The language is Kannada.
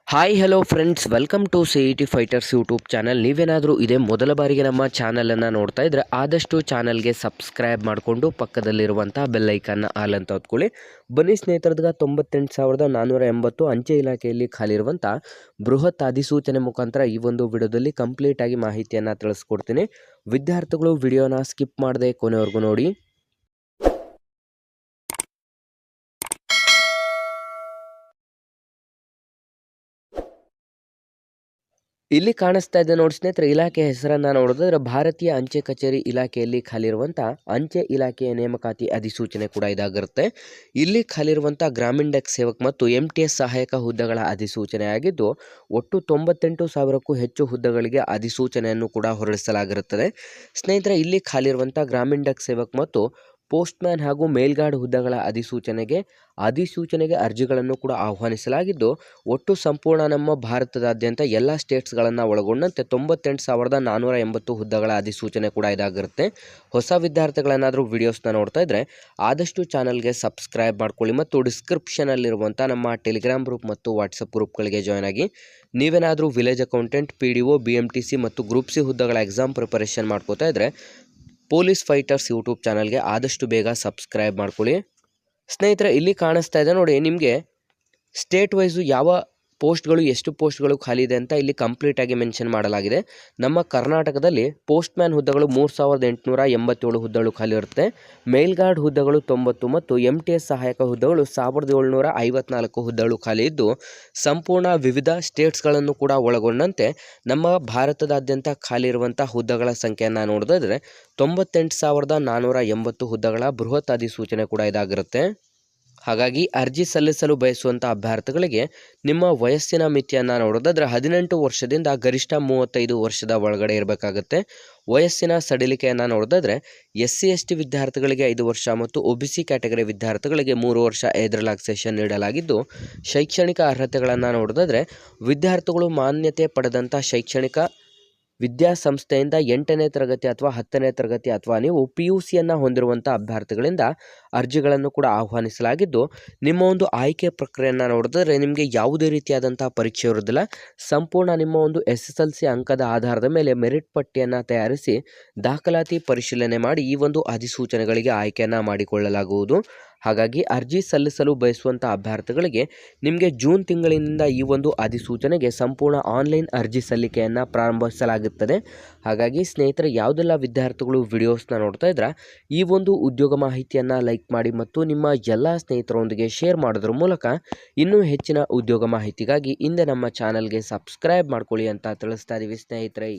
Hi hello friends, welcome to CET fighters YouTube channel. ನೀವೇನಾದರೂ ಇದೇ ಮೊದಲ ಬಾರಿಗೆ ನಮ್ಮ ಚಾನಲನ್ನು ನೋಡ್ತಾ ಇದ್ದರೆ ಆದಷ್ಟು ಚಾನಲ್ಗೆ ಸಬ್ಸ್ಕ್ರೈಬ್ ಮಾಡಿಕೊಂಡು ಪಕ್ಕದಲ್ಲಿರುವಂಥ ಬೆಲ್ಲೈಕನ್ನ ಆಲ್ ಅಂತ ಹೊತ್ಕೊಳ್ಳಿ. ಬನ್ನಿ ಸ್ನೇಹಿತರದಾಗ 98,480 ಅಂಚೆ ಇಲಾಖೆಯಲ್ಲಿ ಖಾಲಿರುವಂಥ ಬೃಹತ್ ಅಧಿಸೂಚನೆ ಮುಖಾಂತರ ಈ ಒಂದು ವಿಡಿಯೋದಲ್ಲಿ ಕಂಪ್ಲೀಟಾಗಿ ಮಾಹಿತಿಯನ್ನು ತಿಳಿಸ್ಕೊಡ್ತೀನಿ. ವಿದ್ಯಾರ್ಥಿಗಳು ವಿಡಿಯೋನ ಸ್ಕಿಪ್ ಮಾಡದೆ ಕೊನೆವರೆಗೂ ನೋಡಿ. ಇಲ್ಲಿ ಕಾಣಿಸ್ತಾ ಇದೆ ನೋಡಿ ಸ್ನೇಹಿತರೆ, ಇಲಾಖೆ ಹೆಸರನ್ನು ನೋಡಿದ್ರೆ ಭಾರತೀಯ ಅಂಚೆ ಕಚೇರಿ ಇಲಾಖೆಯಲ್ಲಿ ಖಾಲಿರುವಂಥ ಅಂಚೆ ಇಲಾಖೆಯ ನೇಮಕಾತಿ ಅಧಿಸೂಚನೆ ಕೂಡ ಇದಾಗಿರುತ್ತೆ. ಇಲ್ಲಿ ಖಾಲಿರುವಂಥ ಗ್ರಾಮೀಣ ಡಾಕ್ ಸೇವಕ್ ಮತ್ತು MTS ಸಹಾಯಕ ಹುದ್ದೆಗಳ ಅಧಿಸೂಚನೆ ಆಗಿದ್ದು, ಒಟ್ಟು 98,000ಕ್ಕೂ ಹೆಚ್ಚು ಹುದ್ದೆಗಳಿಗೆ ಅಧಿಸೂಚನೆಯನ್ನು ಕೂಡ ಹೊರಡಿಸಲಾಗಿರುತ್ತದೆ. ಸ್ನೇಹಿತರೆ, ಇಲ್ಲಿ ಖಾಲಿರುವಂಥ ಗ್ರಾಮೀಣ ಡಾಕ್ ಸೇವಕ್ ಮತ್ತು ಪೋಸ್ಟ್ಮ್ಯಾನ್ ಹಾಗೂ ಮೇಲ್ಗಾರ್ಡ್ ಹುದ್ದೆಗಳ ಅಧಿಸೂಚನೆಗೆ ಅರ್ಜಿಗಳನ್ನು ಕೂಡ ಆಹ್ವಾನಿಸಲಾಗಿದ್ದು, ಒಟ್ಟು ಸಂಪೂರ್ಣ ನಮ್ಮ ಭಾರತದಾದ್ಯಂತ ಎಲ್ಲ ಸ್ಟೇಟ್ಸ್ಗಳನ್ನು ಒಳಗೊಂಡಂತೆ 98,480 ಹುದ್ದೆಗಳ ಅಧಿಸೂಚನೆ ಕೂಡ ಇದಾಗಿರುತ್ತೆ. ಹೊಸ ವಿದ್ಯಾರ್ಥಿಗಳೇನಾದರೂ ವಿಡಿಯೋಸ್ನ ನೋಡ್ತಾ ಇದ್ದರೆ ಆದಷ್ಟು ಚಾನಲ್ಗೆ ಸಬ್ಸ್ಕ್ರೈಬ್ ಮಾಡ್ಕೊಳ್ಳಿ ಮತ್ತು ಡಿಸ್ಕ್ರಿಪ್ಷನಲ್ಲಿರುವಂಥ ನಮ್ಮ ಟೆಲಿಗ್ರಾಮ್ ಗ್ರೂಪ್ ಮತ್ತು ವಾಟ್ಸಪ್ ಗ್ರೂಪ್ಗಳಿಗೆ ಜಾಯ್ನ್ ಆಗಿ. ನೀವೇನಾದರೂ ವಿಲೇಜ್ ಅಕೌಂಟೆಂಟ್, PDO, BMTC ಮತ್ತು ಗ್ರೂಪ್ C ಹುದ್ದೆಗಳ ಎಕ್ಸಾಮ್ ಪ್ರಿಪರೇಷನ್ ಮಾಡ್ಕೋತಾ ಇದ್ದರೆ ಪೊಲೀಸ್ ಫೈಟರ್ಸ್ ಯೂಟ್ಯೂಬ್ ಚಾನಲ್ಗೆ ಆದಷ್ಟು ಬೇಗ ಸಬ್ಸ್ಕ್ರೈಬ್ ಮಾಡ್ಕೊಳ್ಳಿ. ಸ್ನೇಹಿತರೆ, ಇಲ್ಲಿ ಕಾಣಿಸ್ತಾ ಇದೆ ನೋಡಿ, ನಿಮಗೆ ಸ್ಟೇಟ್ ವೈಸು ಯಾವ ಪೋಸ್ಟ್ಗಳು ಎಷ್ಟು ಪೋಸ್ಟ್ಗಳು ಖಾಲಿ ಇದೆ ಅಂತ ಇಲ್ಲಿ ಕಂಪ್ಲೀಟಾಗಿ ಮೆನ್ಷನ್ ಮಾಡಲಾಗಿದೆ. ನಮ್ಮ ಕರ್ನಾಟಕದಲ್ಲಿ ಪೋಸ್ಟ್ಮ್ಯಾನ್ ಹುದ್ದೆಗಳು 3,887 ಹುದ್ದೆಗಳು ಖಾಲಿ ಇರುತ್ತೆ. ಮೇಲ್ಗಾರ್ಡ್ ಹುದ್ದೆಗಳು 90 ಮತ್ತು MTS ಸಹಾಯಕ ಹುದ್ದೆಗಳು 1,754 ಹುದ್ದೆಗಳು ಖಾಲಿ ಇದ್ದು, ಸಂಪೂರ್ಣ ವಿವಿಧ ಸ್ಟೇಟ್ಸ್ಗಳನ್ನು ಕೂಡ ಒಳಗೊಂಡಂತೆ ನಮ್ಮ ಭಾರತದಾದ್ಯಂತ ಖಾಲಿ ಇರುವಂಥ ಹುದ್ದೆಗಳ ಸಂಖ್ಯೆಯನ್ನು ನೋಡಿದ್ರೆ 98,480 ಹುದ್ದೆಗಳ ಬೃಹತ್ ಅಧಿಸೂಚನೆ ಕೂಡ ಇದಾಗಿರುತ್ತೆ. ಹಾಗಾಗಿ ಅರ್ಜಿ ಸಲ್ಲಿಸಲು ಬಯಸುವಂಥ ಅಭ್ಯರ್ಥಿಗಳಿಗೆ ನಿಮ್ಮ ವಯಸ್ಸಿನ ಮಿತಿಯನ್ನು ನೋಡೋದಾದ್ರೆ 18 ವರ್ಷದಿಂದ ಗರಿಷ್ಠ 35 ವರ್ಷದ ಒಳಗಡೆ ಇರಬೇಕಾಗುತ್ತೆ. ವಯಸ್ಸಿನ ಸಡಿಲಿಕೆಯನ್ನು ನೋಡೋದಾದ್ರೆ SC ST ವಿದ್ಯಾರ್ಥಿಗಳಿಗೆ 5 ವರ್ಷ ಮತ್ತು OBC ಕ್ಯಾಟಗರಿ ವಿದ್ಯಾರ್ಥಿಗಳಿಗೆ 3 ವರ್ಷ ಏಜ್ ರಿಲ್ಯಾಕ್ಸೇಷನ್ ನೀಡಲಾಗಿದ್ದು, ಶೈಕ್ಷಣಿಕ ಅರ್ಹತೆಗಳನ್ನು ನೋಡೋದಾದ್ರೆ ವಿದ್ಯಾರ್ಥಿಗಳು ಮಾನ್ಯತೆ ಪಡೆದಂಥ ಶೈಕ್ಷಣಿಕ ವಿದ್ಯಾಸಂಸ್ಥೆಯಿಂದ 8ನೇ ತರಗತಿ ಅಥವಾ 10ನೇ ತರಗತಿ ಅಥವಾ ನೀವು PUCಯನ್ನು ಹೊಂದಿರುವಂಥ ಅಭ್ಯರ್ಥಿಗಳಿಂದ ಅರ್ಜಿಗಳನ್ನು ಕೂಡ ಆಹ್ವಾನಿಸಲಾಗಿದ್ದು, ನಿಮ್ಮ ಒಂದು ಆಯ್ಕೆ ಪ್ರಕ್ರಿಯೆಯನ್ನು ನೋಡಿದ್ರೆ ನಿಮಗೆ ಯಾವುದೇ ರೀತಿಯಾದಂಥ ಪರೀಕ್ಷೆ ಇರೋದಿಲ್ಲ. ಸಂಪೂರ್ಣ ನಿಮ್ಮ ಒಂದು SSLC ಅಂಕದ ಆಧಾರದ ಮೇಲೆ ಮೆರಿಟ್ ಪಟ್ಟಿಯನ್ನು ತಯಾರಿಸಿ ದಾಖಲಾತಿ ಪರಿಶೀಲನೆ ಮಾಡಿ ಈ ಒಂದು ಅಧಿಸೂಚನೆಗಳಿಗೆ ಆಯ್ಕೆಯನ್ನು ಮಾಡಿಕೊಳ್ಳಲಾಗುವುದು. ಹಾಗಾಗಿ ಅರ್ಜಿ ಸಲ್ಲಿಸಲು ಬಯಸುವಂಥ ಅಭ್ಯರ್ಥಿಗಳಿಗೆ ನಿಮಗೆ ಜೂನ್ ತಿಂಗಳಿನಿಂದ ಈ ಒಂದು ಅಧಿಸೂಚನೆಗೆ ಸಂಪೂರ್ಣ ಆನ್ಲೈನ್ ಅರ್ಜಿ ಸಲ್ಲಿಕೆಯನ್ನು ಪ್ರಾರಂಭಿಸಲಾಗುತ್ತದೆ. ಹಾಗಾಗಿ ಸ್ನೇಹಿತರೆ, ಯಾವುದೆಲ್ಲ ವಿದ್ಯಾರ್ಥಿಗಳು ವಿಡಿಯೋಸ್ನ ನೋಡ್ತಾ ಇದ್ರೆ ಈ ಒಂದು ಉದ್ಯೋಗ ಮಾಹಿತಿಯನ್ನು ಲೈಕ್ ಮಾಡಿ ಮತ್ತು ನಿಮ್ಮ ಎಲ್ಲ ಸ್ನೇಹಿತರೊಂದಿಗೆ ಶೇರ್ ಮಾಡೋದ್ರ ಮೂಲಕ ಇನ್ನೂ ಹೆಚ್ಚಿನ ಉದ್ಯೋಗ ಮಾಹಿತಿಗಾಗಿ ಹಿಂದೆ ನಮ್ಮ ಚಾನಲ್ಗೆ ಸಬ್ಸ್ಕ್ರೈಬ್ ಮಾಡ್ಕೊಳ್ಳಿ ಅಂತ ತಿಳಿಸ್ತಾ ಇದ್ದೀವಿ ಸ್ನೇಹಿತರೆ.